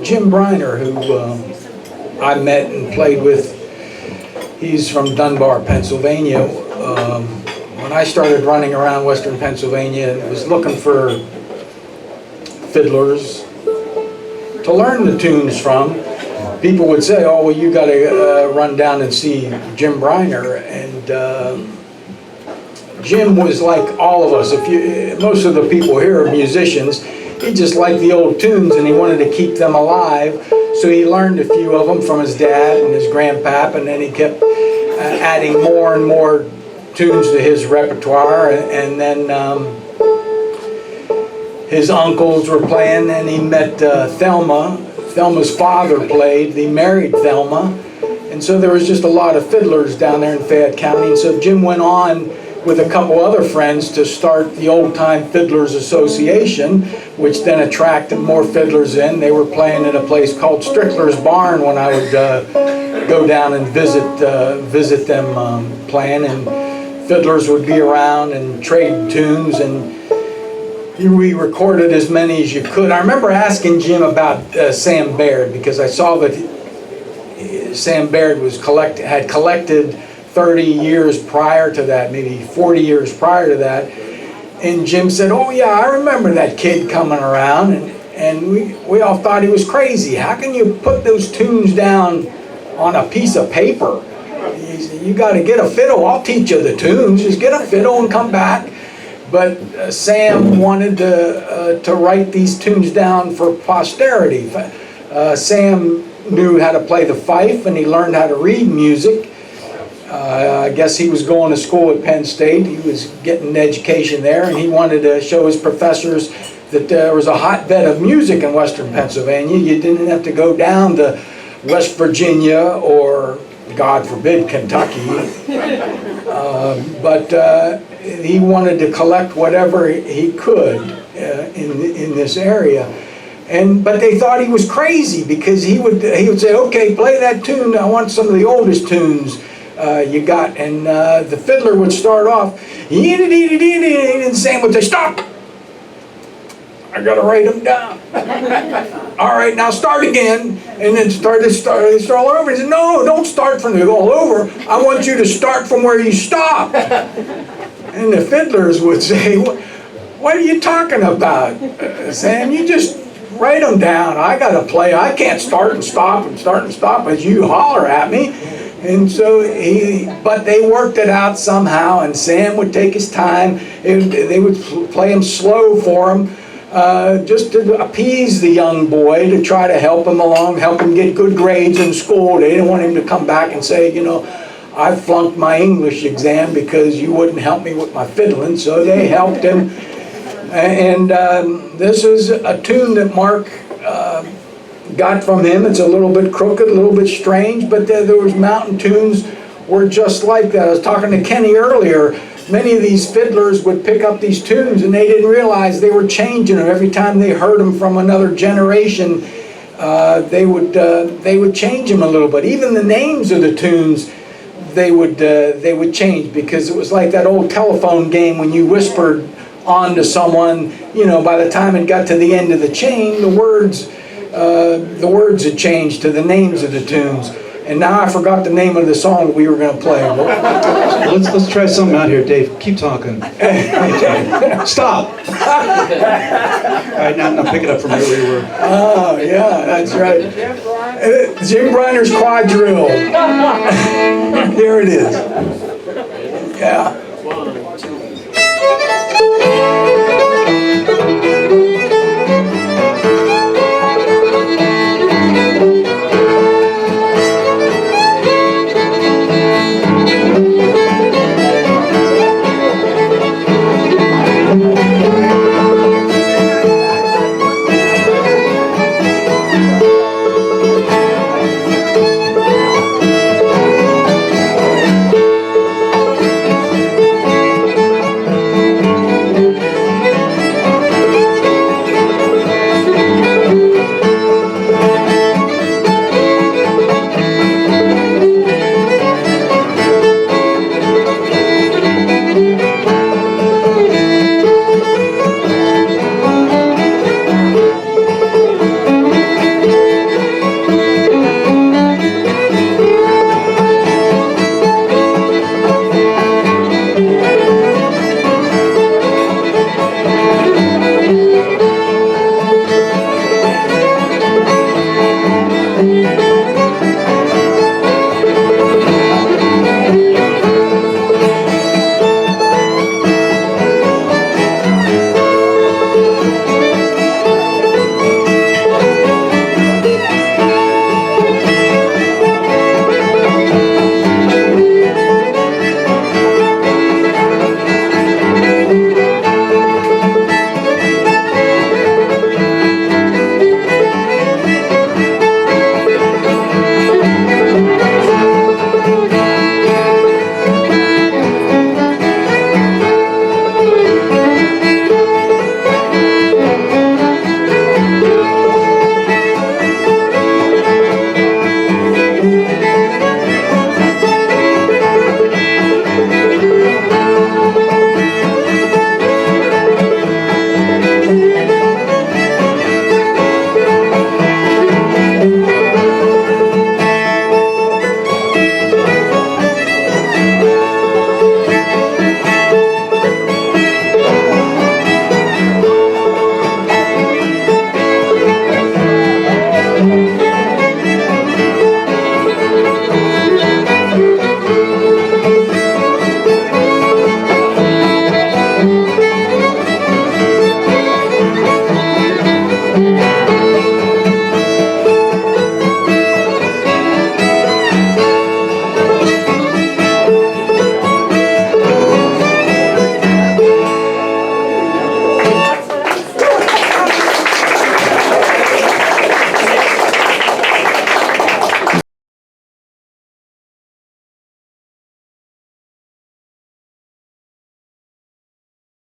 Jim Bryner, who I met and played with. He's from Dunbar, Pennsylvania. When I started running around Western Pennsylvania and was looking for fiddlers to learn the tunes from, people would say, "Oh, well, you got to run down and see Jim Bryner." And Jim was like all of us. Most of the people here are musicians. He just liked the old tunes and he wanted to keep them alive. So he learned a few of them from his dad and his grandpap, and then he kept adding more and more tunes to his repertoire. And then his uncles were playing, and he met Thelma. Thelma's father played. He married Thelma. And so there was just a lot of fiddlers down there in Fayette County. And so Jim went on with a couple other friends to start the Old Time Fiddlers Association, which then attracted more fiddlers in. They were playing at a place called Strickler's Barn when I would go down and visit them playing, and fiddlers would be around and trade tunes, and we recorded as many as you could. I remember asking Jim about Sam Baird, because I saw that Sam Baird had collected 30 years prior to that, maybe 40 years prior to that. And Jim said, "Oh yeah, I remember that kid coming around," and we all thought he was crazy. How can you put those tunes down on a piece of paper? He said, "You got to get a fiddle. I'll teach you the tunes. Just get a fiddle and come back." But Sam wanted to write these tunes down for posterity. Sam knew how to play the fife, and he learned how to read music. I guess he was going to school at Penn State. He was getting an education there, and he wanted to show his professors that there was a hotbed of music in Western Pennsylvania. You didn't have to go down to West Virginia or, God forbid, Kentucky. But he wanted to collect whatever he could in this area. But they thought he was crazy, because he would say, "Okay, play that tune. I want some of the oldest tunes you got." And the fiddler would start off, and Sam would say, "Stop! I gotta write them down." "All right, now start again." And then start all over. He said, "No, don't start from all over. I want you to start from where you stop." And the fiddlers would say, "What are you talking about, Sam? You just write them down. I gotta play. I can't start and stop as you holler at me." And so but they worked it out somehow, and Sam would take his time. They would play him slow for him, just to appease the young boy, to try to help him along, help him get good grades in school. They didn't want him to come back and say, "I flunked my English exam because you wouldn't help me with my fiddling." So they helped him. And this is a tune that Mark got from him. It's a little bit crooked, a little bit strange, but there was mountain tunes were just like that. I was talking to Kenny earlier. Many of these fiddlers would pick up these tunes, and they didn't realize they were changing them. Every time they heard them from another generation, they would change them a little bit. Even the names of the tunes, they would change, because it was like that old telephone game when you whispered on to someone. By the time it got to the end of the chain, the words had changed to the names of the tunes. And now I forgot the name of the song we were going to play. Let's try something out here, Dave. Keep talking. Stop. All right, now pick it up from where we were. Oh, yeah, that's right. Jim Bryner's Quadrille. Here it is. Yeah.